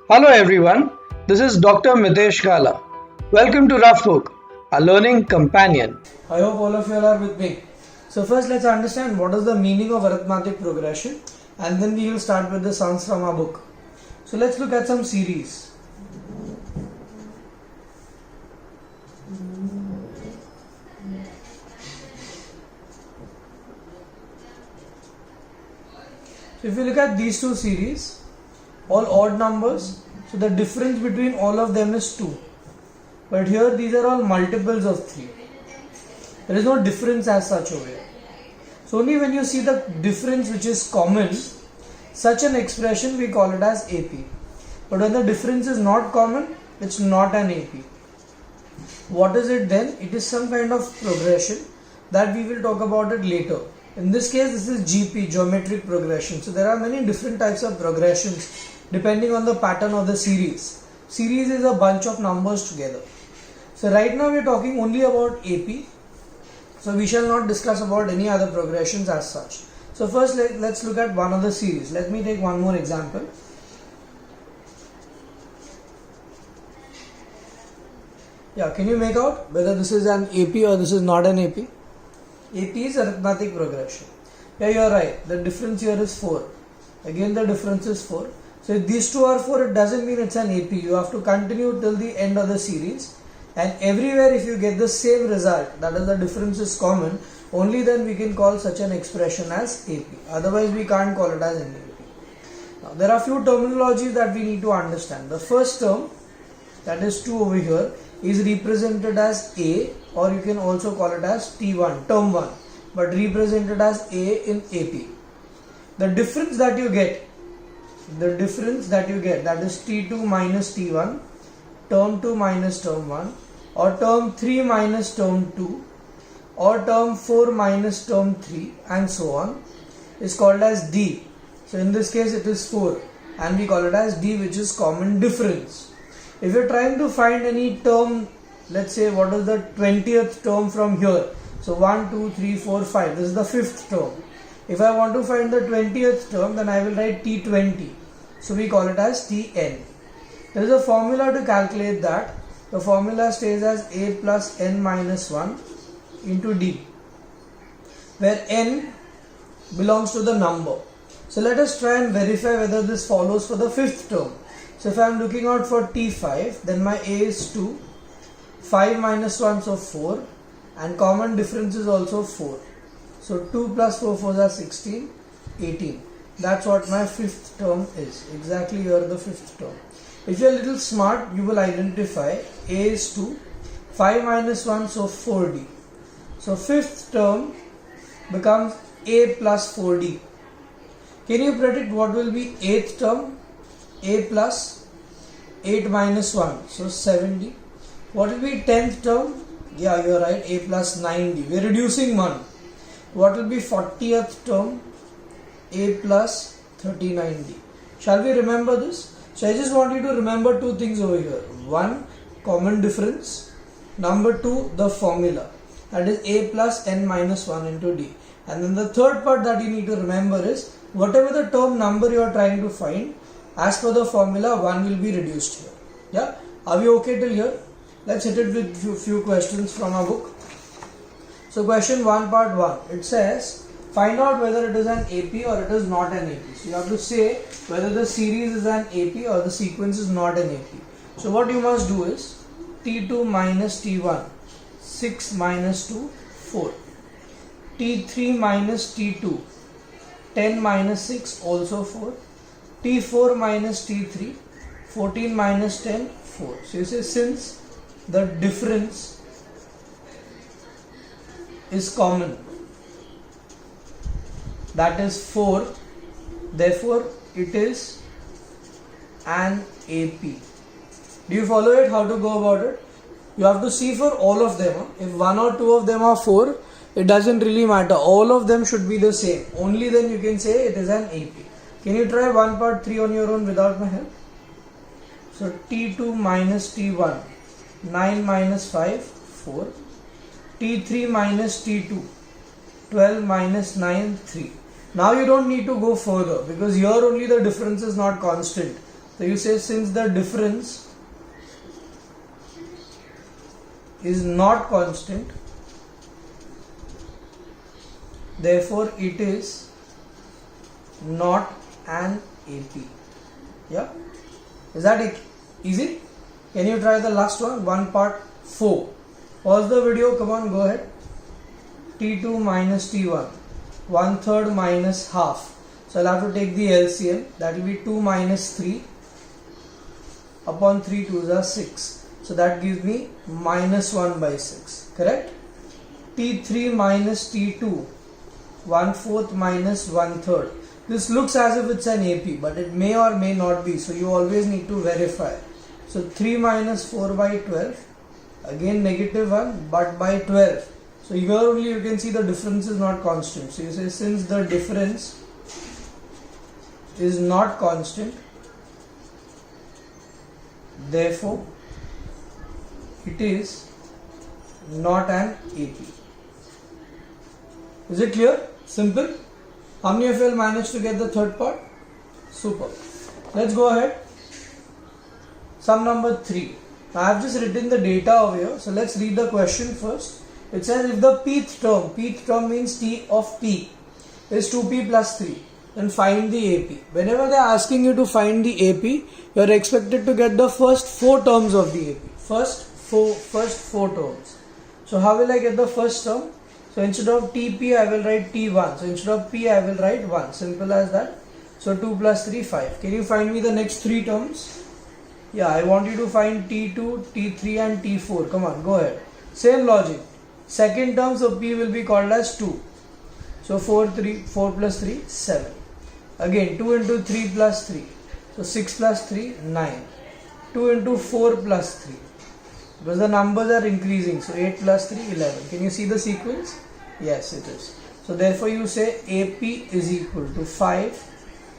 Hello everyone, this is Dr. MiteshGala. Welcome to Rough Book, a learning companion. I hope all of you all are with me. So first let's understand what is the meaning of arithmetic progression, and then we will start with the sums from our book. So let's look at some series. So if you look at these two series, all odd numbers, so the difference between all of them is 2. But here these are all multiples of 3. There is no difference as such over here. So only when you see the difference which is common, such an expression we call it as AP. But when the difference is not common, it's not an AP. What is it then? It is some kind of progression that we will talk about it later. In this case, this is GP, geometric progression. So there are many different types of progressions depending on the pattern of the series. Series is a bunch of numbers together. So right now we are talking only about AP. So we shall not discuss about any other progressions as such. So first let's look at one of the series. Let me take one more example. Yeah, can you make out whether this is an AP or this is not an AP? AP is arithmetic progression. Yeah, you are right. The difference here is 4. Again the difference is 4. So if these two are 4, it doesn't mean it's an AP. You have to continue till the end of the series. And everywhere if you get the same result, that is the difference is common, only then we can call such an expression as AP. Otherwise we can't call it as an AP. Now there are few terminologies that we need to understand. The first term, that is 2 over here, is represented as A, or you can also call it as T1, term 1, but represented as A in AP. The difference that you get, that is T2 minus T1, term 2 minus term 1, or term 3 minus term 2, or term 4 minus term 3, and so on, is called as D. So in this case it is 4, and we call it as D, which is common difference. If you are trying to find any term, let's say what is the 20th term from here, so 1, 2, 3, 4, 5, this is the 5th term. If I want to find the 20th term, then I will write T20, so we call it as Tn. There is a formula to calculate that. The formula stays as A plus n minus 1 into D, where n belongs to the number. So let us try and verify whether this follows for the 5th term. So if I am looking out for T5, then my A is 2, 5 minus 1, so 4, and common difference is also 4. So 2 plus 4, 4 are 16, 18. That's what my 5th term is. Exactly here the 5th term. If you are a little smart, you will identify A is 2, 5 minus 1, so 4D. So 5th term becomes A plus 4D. Can you predict what will be 8th term? A plus 8 minus 1, so 7D. What will be 10th term? Yeah, you are right, A plus 9D. We are reducing 1. What will be 40th term? A plus 39D. Shall we remember this? So I just want you to remember two things over here. One, common difference. Number 2, the formula. That is A plus n minus 1 into D. And then the third part that you need to remember is, whatever the term number you are trying to find, as per the formula, 1 will be reduced here. Yeah? Are we okay till here? Let's hit it with few questions from our book. So question 1 part 1. It says, find out whether it is an AP or it is not an AP. So you have to say whether the series is an AP or the sequence is not an AP. So what you must do is T2 minus T1, 6 minus 2, 4. T3 minus T2, 10 minus 6, also 4. T4 minus T3, 14 minus 10, 4. So you say since the difference is common, that is 4, therefore it is an AP. Do you follow it? How to go about it? You have to see for all of them. If 1 or 2 of them are 4, it doesn't really matter. All of them should be the same. Only then you can say it is an AP. Can you try 1 part 3 on your own without my help? So T2 minus T1, 9 minus 5, 4. T3 minus T2, 12 minus 9, 3. Now you don't need to go further because here only the difference is not constant. So you say since the difference is not constant, therefore it is not an AP. Yeah, is that it? Easy? Can you try the last one? One part 4. Pause the video. Come on, go ahead. T2 minus T1, 1/3 minus half. So I'll have to take the LCM. That will be 2 minus 3 upon 3 2s are 6. So that gives me minus 1 by 6. Correct? T3 minus T2, 1/4 minus 1/3. This looks as if it's an AP, but it may or may not be. So you always need to verify. So 3 minus 4 by 12. Again negative 1, but by 12. So here only you can see the difference is not constant. So you say since the difference is not constant, therefore it is not an AP. Is it clear? Simple. How many of you will manage to get the third part? Super. Let's go ahead. Sum number 3. Now I have just written the data over here. So let's read the question first. It says if the pth term means T of P is 2P plus 3, then find the AP. Whenever they are asking you to find the AP, you are expected to get the first 4 terms of the AP. First four terms. So how will I get the first term? So instead of TP I will write T1. So instead of P I will write 1. Simple as that. So 2 plus 3 5. Can you find me the next 3 terms? Yeah, I want you to find T2, T3 and T4. Come on, go ahead. Same logic. Second term, so P will be called as 2. So 4 plus 3, 7. Again 2 into 3 plus 3. So 6 plus 3, 9. 2 into 4 plus 3. Because the numbers are increasing. So 8 plus 3, 11. Can you see the sequence? Yes, it is. So therefore you say AP is equal to 5,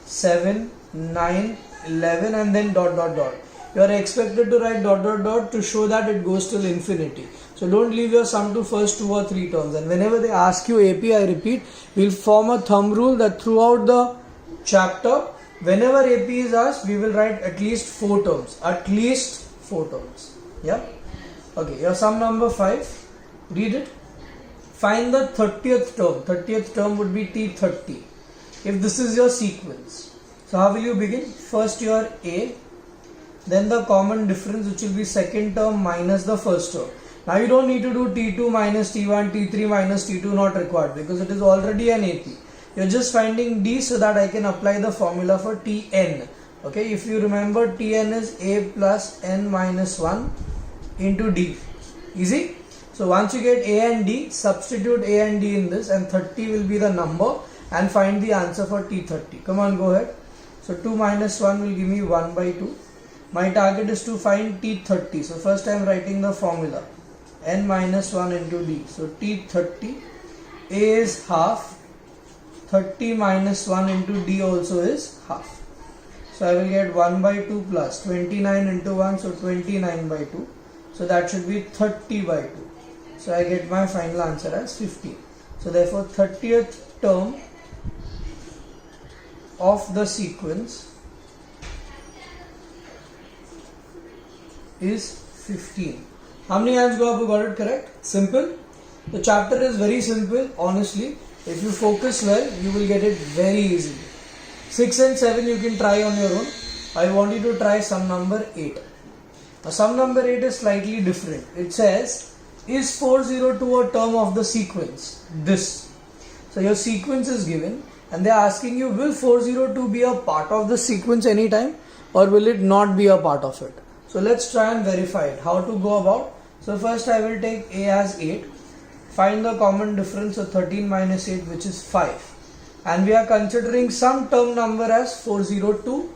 7, 9, 11 and then dot dot dot. You are expected to write dot dot dot to show that it goes till infinity. So don't leave your sum to first 2 or 3 terms. And whenever they ask you AP, I repeat, we'll form a thumb rule that throughout the chapter, whenever AP is asked, we will write at least 4 terms. At least 4 terms. Yeah? Okay, your sum number 5. Read it. Find the 30th term. 30th term would be T30. If this is your sequence. So how will you begin? First your A. Then the common difference, which will be second term minus the first term. Now you don't need to do T2 minus T1, T3 minus T2, not required because it is already an AP. You're just finding D so that I can apply the formula for Tn. Okay, if you remember, Tn is A plus n minus 1 into D. Easy? So once you get A and D, substitute A and D in this and 30 will be the number and find the answer for T30. Come on, go ahead. So 2 minus 1 will give me 1 by 2. My target is to find T30. So first I am writing the formula. N minus 1 into D. So T30. A is half. 30 minus 1 into D also is half. So I will get 1 by 2 plus 29 into 1. So 29 by 2. So that should be 30 by 2. So I get my final answer as 15. So therefore 30th term of the sequence is 15. How many hands go up who got it correct? Simple. The chapter is very simple, honestly. If you focus well, you will get it very easily. 6 and 7 you can try on your own. I want you to try sum number 8. Now sum number 8 is slightly different. It says, is 402 a term of the sequence? This. So your sequence is given and they are asking you, will 402 be a part of the sequence anytime or will it not be a part of it? So let's try and verify it. How to go about? So first I will take A as 8. Find the common difference of 13 minus 8, which is 5. And we are considering some term number as 402.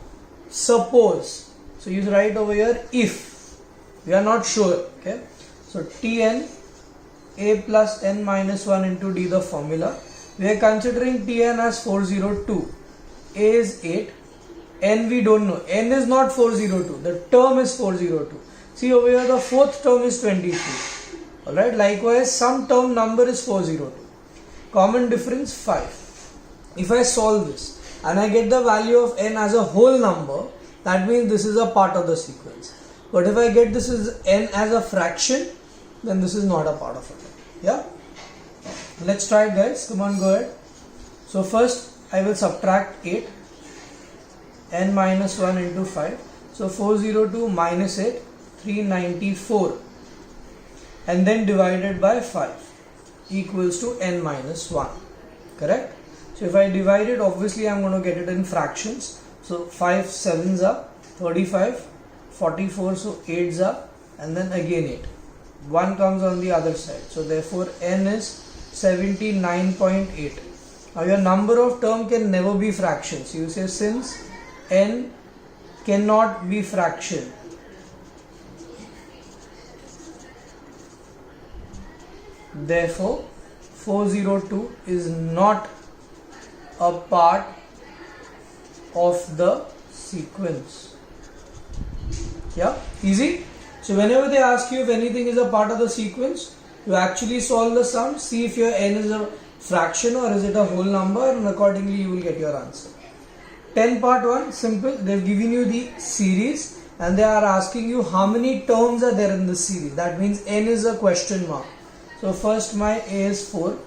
Suppose. So you write over here if. We are not sure. Okay. So Tn A plus n minus 1 into D, the formula. We are considering Tn as 402. A is 8. N we don't know. N is not 402. The term is 402. See over here the fourth term is 23. Alright. Likewise some term number is 402. Common difference 5. If I solve this and I get the value of n as a whole number, that means this is a part of the sequence. But if I get this is n as a fraction, then this is not a part of it. Yeah, let's try it, guys. Come on, go ahead. So first I will subtract 8, n minus 1 into 5. So 402 minus 8, 394, and then divided by 5 equals to n minus 1. Correct? So if I divide it, obviously I'm going to get it in fractions. So 5 7s are 35, 44, so 8s are, and then again 8. 1 comes on the other side. So therefore n is 79.8. Now your number of term can never be fractions. You say since n cannot be fraction, therefore 402 is not a part of the sequence. Yeah, easy. So whenever they ask you if anything is a part of the sequence, you actually solve the sum, see if your n is a fraction or is it a whole number, and accordingly you will get your answer. 10 part 1, simple. They've given you the series and they are asking you how many terms are there in the series. That means n is a question mark. So first my a is 4,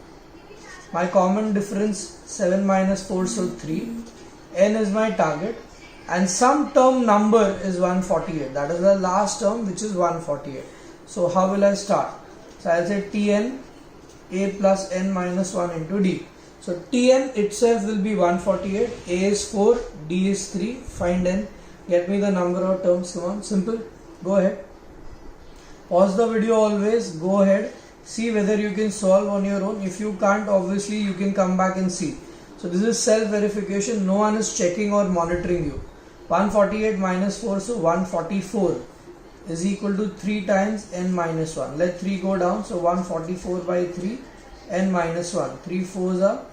my common difference 7 minus 4, so 3, n is my target, and some term number is 148. That is the last term, which is 148. So how will I start? So I'll say Tn a plus n minus 1 into d. So Tn itself will be 148, a is 4, d is 3, find n, get me the number of terms. Come on, simple, go ahead. Pause the video always, go ahead, see whether you can solve on your own. If you can't, obviously you can come back and see. So this is self-verification, no one is checking or monitoring you. 148 minus 4, so 144 is equal to 3 times n minus 1. Let 3 go down, so 144 by 3, n minus 1. 3 4s are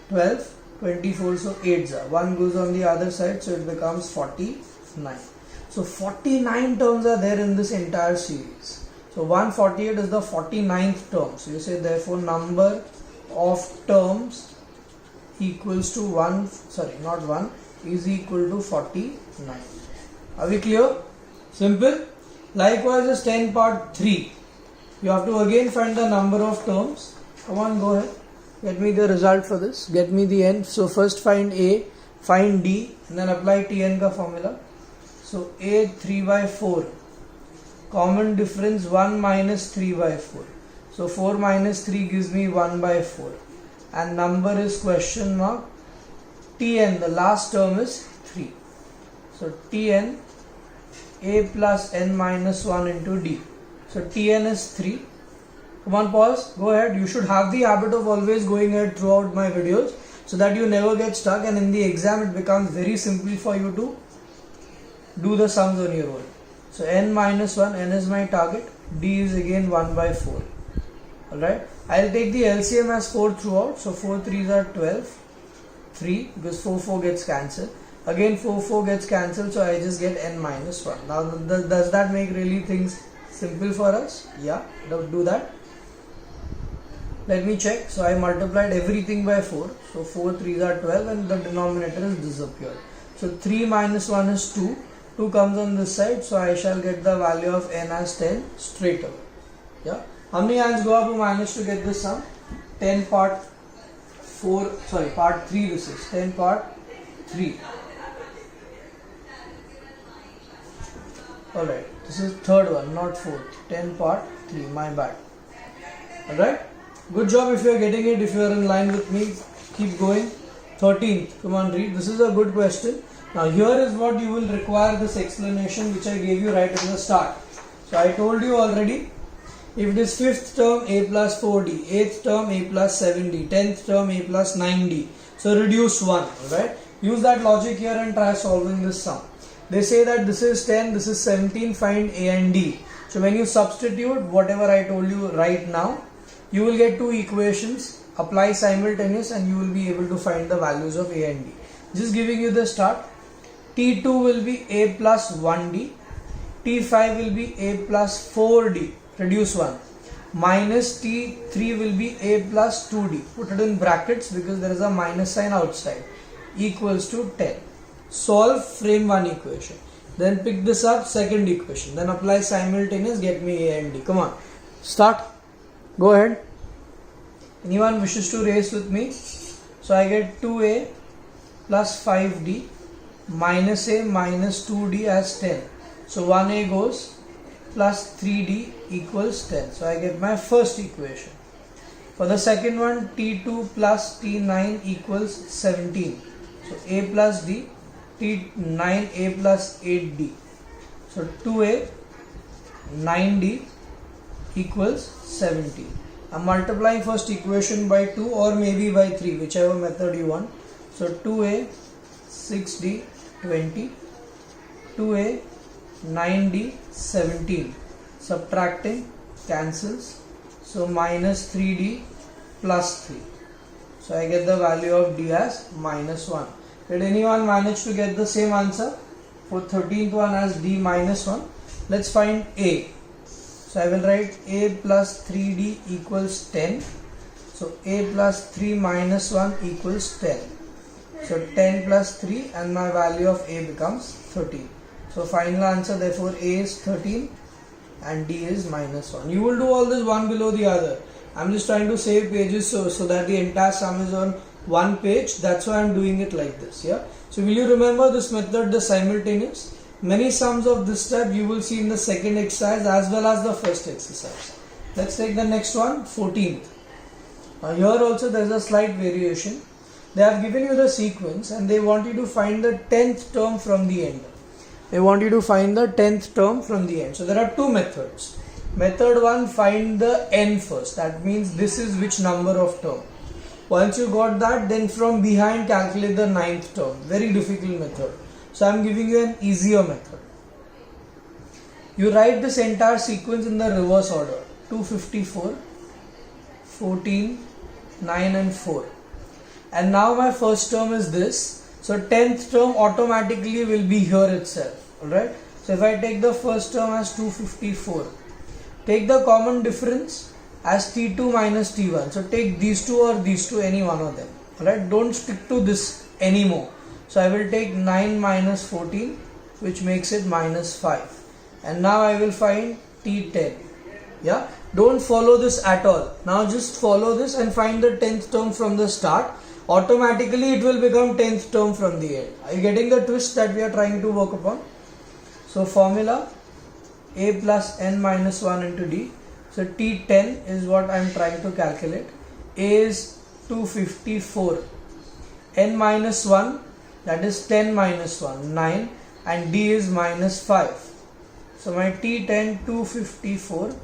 12, 24, so 8s are. 1 goes on the other side, so it becomes 49. So 49 terms are there in this entire series. So 148 is the 49th term. So you say therefore number of terms equals to 1, sorry not 1, is equal to 49. Are we clear? Simple. Likewise is 10 part 3. You have to again find the number of terms. Come on, go ahead. Get me the result for this. Get me the n. So first find a, find d, and then apply Tn ka formula. So a 3 by 4. Common difference 1 minus 3 by 4. So 4 minus 3 gives me 1 by 4. And number is question mark. Tn, the last term is 3. So Tn a plus n minus 1 into d. So Tn is 3. Come on, pause, go ahead. You should have the habit of always going ahead throughout my videos so that you never get stuck, and in the exam it becomes very simple for you to do the sums on your own. So n minus 1, n is my target, d is again 1 by 4. Alright, I'll take the LCM as 4 throughout. So 4 3s are 12, 3 because 4 4 gets cancelled. Again 4 4 gets cancelled, so I just get n minus 1. Now does that make really things simple for us? Yeah, do that. Let me check. So I multiplied everything by 4. So 4 3s are 12 and the denominator is disappeared. So 3 minus 1 is 2. 2 comes on this side, so I shall get the value of n as 10 straight away. Yeah. How many hands go up who managed to get this sum? 10 part 4, sorry, part 3 this is. 10 part 3. Alright, this is third one, not fourth. 10 part 3, my bad. Alright, good job if you are getting it. If you are in line with me, keep going. 13th, come on, read. This is a good question. Now here is what you will require this explanation which I gave you right in the start. So I told you already, if it is 5th term a plus 4d, 8th term a plus 7d, 10th term a plus 9d. So reduce 1, alright. Use that logic here and try solving this sum. They say that this is 10, this is 17, find a and d. So when you substitute whatever I told you right now, you will get two equations, apply simultaneous, and you will be able to find the values of a and d. Just giving you the start. T2 will be a plus 1d, T5 will be a plus 4d, reduce 1, minus T3 will be a plus 2d, put it in brackets because there is a minus sign outside, equals to 10. solve, frame one equation. Then pick this up, second equation. Then apply simultaneous, get me A and D. Come on, start. Go ahead. Anyone wishes to race with me? So I get 2A plus 5D minus A minus 2D as 10. So 1A goes plus 3D equals 10. So I get my first equation. For the second one, T2 plus T9 equals 17. So A plus D, T9A plus 8D. So 2A 9D equals 17. I'm multiplying first equation by 2 or maybe by 3, whichever method you want. So 2A 6D 20, 2A 9D 17. Subtracting, cancels. So minus 3D plus 3. So I get the value of D as minus 1. Did anyone manage to get the same answer? For 13th one as D minus 1. Let's find A. So I will write A plus 3D equals 10. So A plus 3 minus 1 equals 10. So 10 plus 3 and my value of A becomes 13. So final answer therefore A is 13 and D is minus 1. You will do all this one below the other. I'm just trying to save pages so that the entire sum is on one page. That's why I'm doing it like this. Yeah. So will you remember this method, the simultaneous? Many sums of this type you will see in the second exercise as well as the first exercise. Let's take the next one, 14th. Here also there is a slight variation. They have given you the sequence and they want you to find the 10th term from the end. They want you to find the 10th term from the end. So there are two methods. Method 1, find the n first. That means this is which number of term. Once you got that, then from behind calculate the 9th term. Very difficult method. So I am giving you an easier method. You write this entire sequence in the reverse order. 254, 14, 9 and 4. And now my first term is this. So 10th term automatically will be here itself. Alright. So if I take the first term as 254. Take the common difference as T2 minus T1. So take these two or these two, any one of them. Alright. Don't stick to this anymore. So I will take 9 minus 14, which makes it minus 5. And now I will find T10. Yeah. Don't follow this at all. Now just follow this and find the 10th term from the start. Automatically it will become 10th term from the end. Are you getting the twist that we are trying to work upon? So formula A plus n minus 1 into D. So T10 is what I am trying to calculate. A is 254. N minus 1, that is 10 minus 1, 9, and D is minus 5. So my T10 254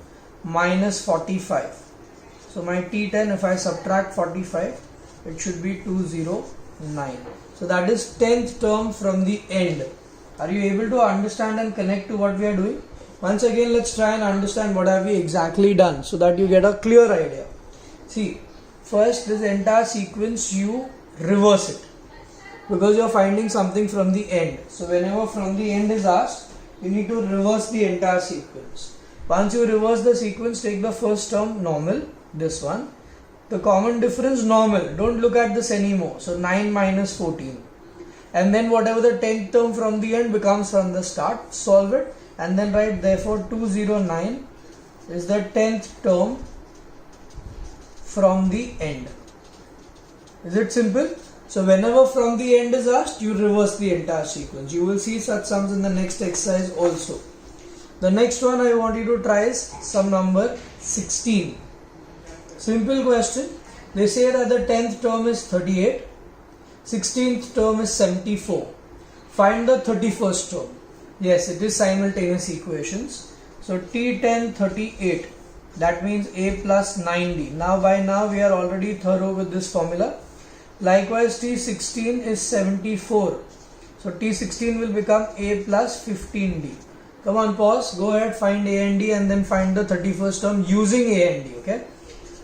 minus 45. So my T10, if I subtract 45, it should be 209. So that is 10th term from the end. Are you able to understand and connect to what we are doing? Once again, let's try and understand what have we exactly done so that you get a clear idea. See, first this entire sequence you reverse it because you are finding something from the end. So whenever from the end is asked, you need to reverse the entire sequence. Once you reverse the sequence, take the first term normal, this one. The common difference normal, don't look at this anymore. So 9 minus 14. And then whatever the 10th term from the end becomes from the start, solve it. And then write therefore 209 is the 10th term from the end. Is it simple? So whenever from the end is asked, you reverse the entire sequence. You will see such sums in the next exercise also. The next one I want you to try is sum number 16. Simple question. They say that the 10th term is 38, 16th term is 74. Find the 31st term. Yes, it is simultaneous equations. So T10 38, that means A plus 9D. Now by now we are already thorough with this formula. Likewise T16 is 74. So T16 will become A plus 15D. Come on, pause, go ahead, find A and D and then find the 31st term using A and D. Okay.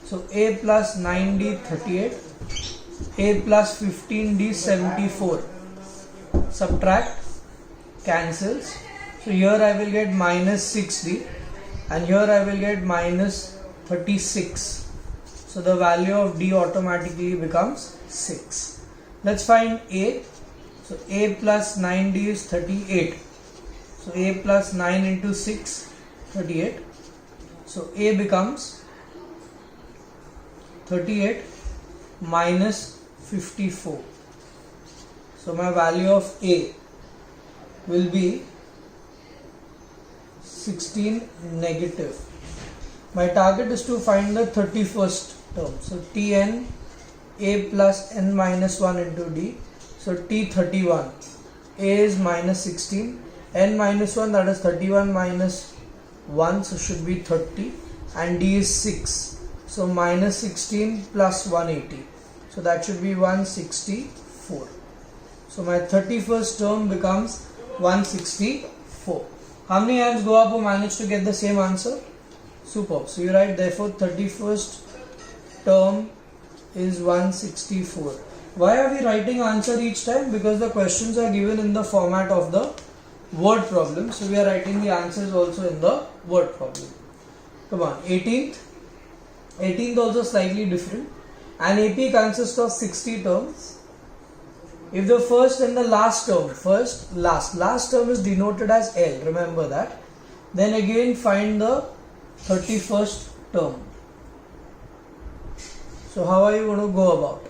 So A plus 9D 38, A plus 15D 74. Subtract, cancels. So here I will get minus 6D and here I will get minus 36. So the value of D automatically becomes 6. Let's find A. So a plus 9d is 38. So a plus 9 into 6, 38. So a becomes 38 minus 54. So my value of a will be 16 negative. My target is to find the 31st term. So Tn a plus n minus 1 into d. So T31 a is minus 16, n minus 1, that is 31 minus 1, so should be 30, and d is 6, so minus 16 plus 180, so that should be 164. So my 31st term becomes 164. How many hands go up who managed to get the same answer? Superb. So you write therefore 31st term is 164. Why are we writing answer each time? Because the questions are given in the format of the word problem. So we are writing the answers also in the word problem. Come on, 18th. 18th also slightly different. An AP consists of 60 terms. If the first and the last term, last term is denoted as L, remember that. Then again find the 31st term. So how are you going to go about?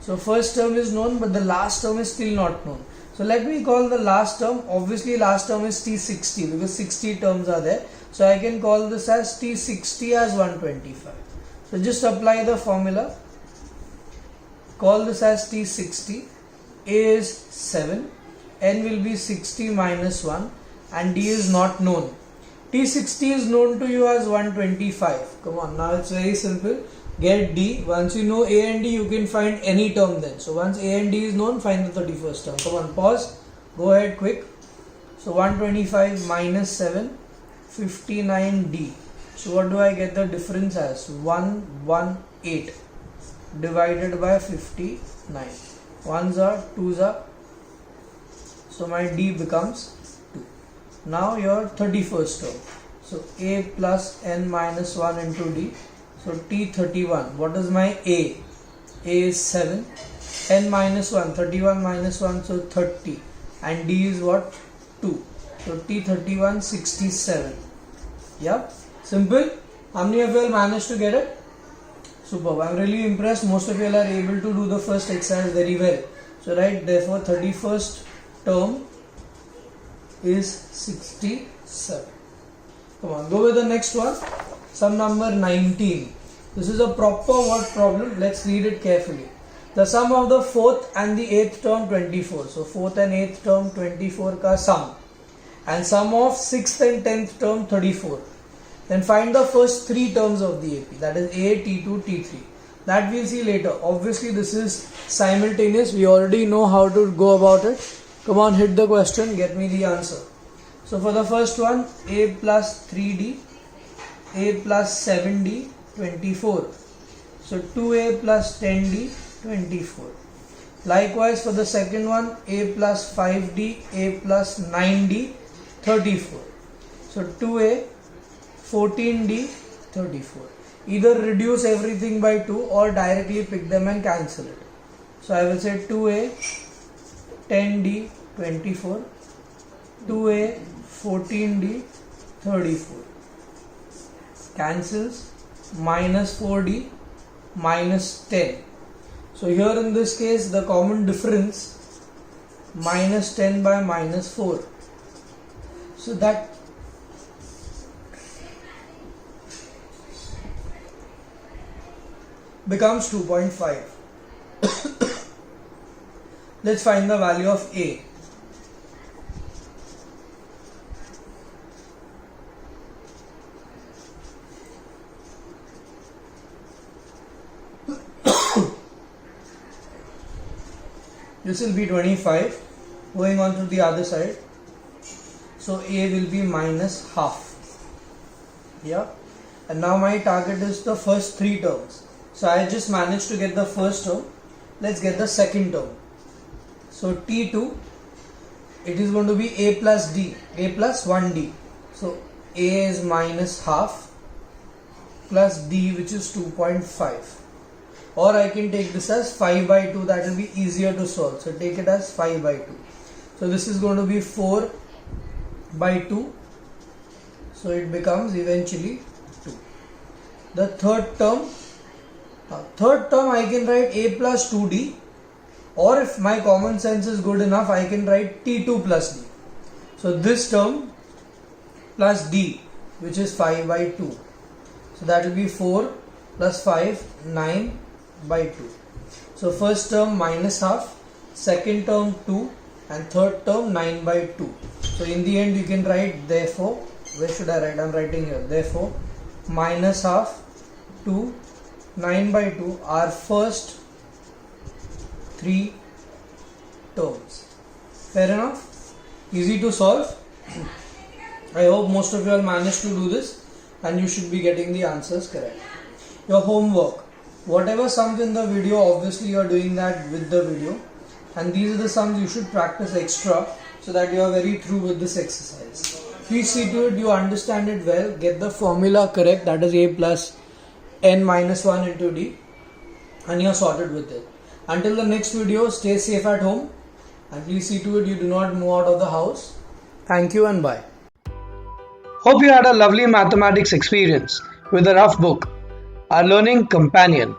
So first term is known, but the last term is still not known. So let me call the last term, obviously last term is T60 because 60 terms are there. So I can call this as T60 as 125. So just apply the formula. Call this as T60. A is 7, N will be 60 minus 1 and D is not known. T60 is known to you as 125. Come on, now it's very simple. Get D. Once you know A and D, you can find any term then. So once A and D is known, find the 31st term. Come on, pause. Go ahead quick. So 125 minus 7, 59D. So what do I get the difference as? 118 divided by 59. Ones are, twos are. So my D becomes 2. Now your 31st term. So A plus N minus 1 into D. So T31, what is my A? A is 7, N minus 1, 31 minus 1, so 30, and D is what? 2. So T31, 67. Yep, simple. How many of you all managed to get it? Superb. I'm really impressed. Most of you all are able to do the first exercise very well. So right, therefore 31st term is 67. Come on, go with the next one. Sum number 19. This is a proper word problem. Let's read it carefully. The sum of the 4th and the 8th term 24. So 4th and 8th term 24 ka sum. And sum of 6th and 10th term 34. Then find the first 3 terms of the AP. That is A, T2, T3. That we'll see later. Obviously this is simultaneous. We already know how to go about it. Come on, hit the question. Get me the answer. So for the first one, A plus 3D. A plus 7D, 24. So 2A plus 10D, 24. Likewise for the second one, A plus 5D, A plus 9D, 34. So 2A, 14D, 34. Either reduce everything by 2 or directly pick them and cancel it. So I will say 2A, 10D, 24. 2A, 14D, 34. Cancels, minus 4D, minus 10. So here in this case the common difference, minus 10 by minus 4. So that becomes 2.5. Let's find the value of A. This will be 25. Going on to the other side. So A will be minus half. Yeah. And now my target is the first 3 terms. So I just managed to get the first term. Let's get the second term. So T2, it is going to be A plus D, A plus 1D. So A is minus half plus D, which is 2.5. or I can take this as 5 by 2. That will be easier to solve. So take it as 5 by 2. So this is going to be 4 by 2. So it becomes eventually 2. The third term I can write a plus 2d, or if my common sense is good enough, I can write t2 plus d. So this term plus d, which is 5 by 2. So that will be 4 plus 5, 9 by 2. So first term minus half, second term 2, and third term 9 by 2. So in the end you can write, therefore, where should I write? I am writing here. Therefore, minus half, 2, 9 by 2 are first 3 terms. Fair enough? Easy to solve. I hope most of you all managed to do this and you should be getting the answers correct. Your homework. Whatever sums in the video, obviously you are doing that with the video. And these are the sums you should practice extra so that you are very through with this exercise. Please see to it you understand it well. Get the formula correct, that is a plus n minus 1 into d, and you are sorted with it. Until the next video, stay safe at home and please see to it you do not move out of the house. Thank you and bye. Hope you had a lovely mathematics experience with the Rough Book, our learning companion.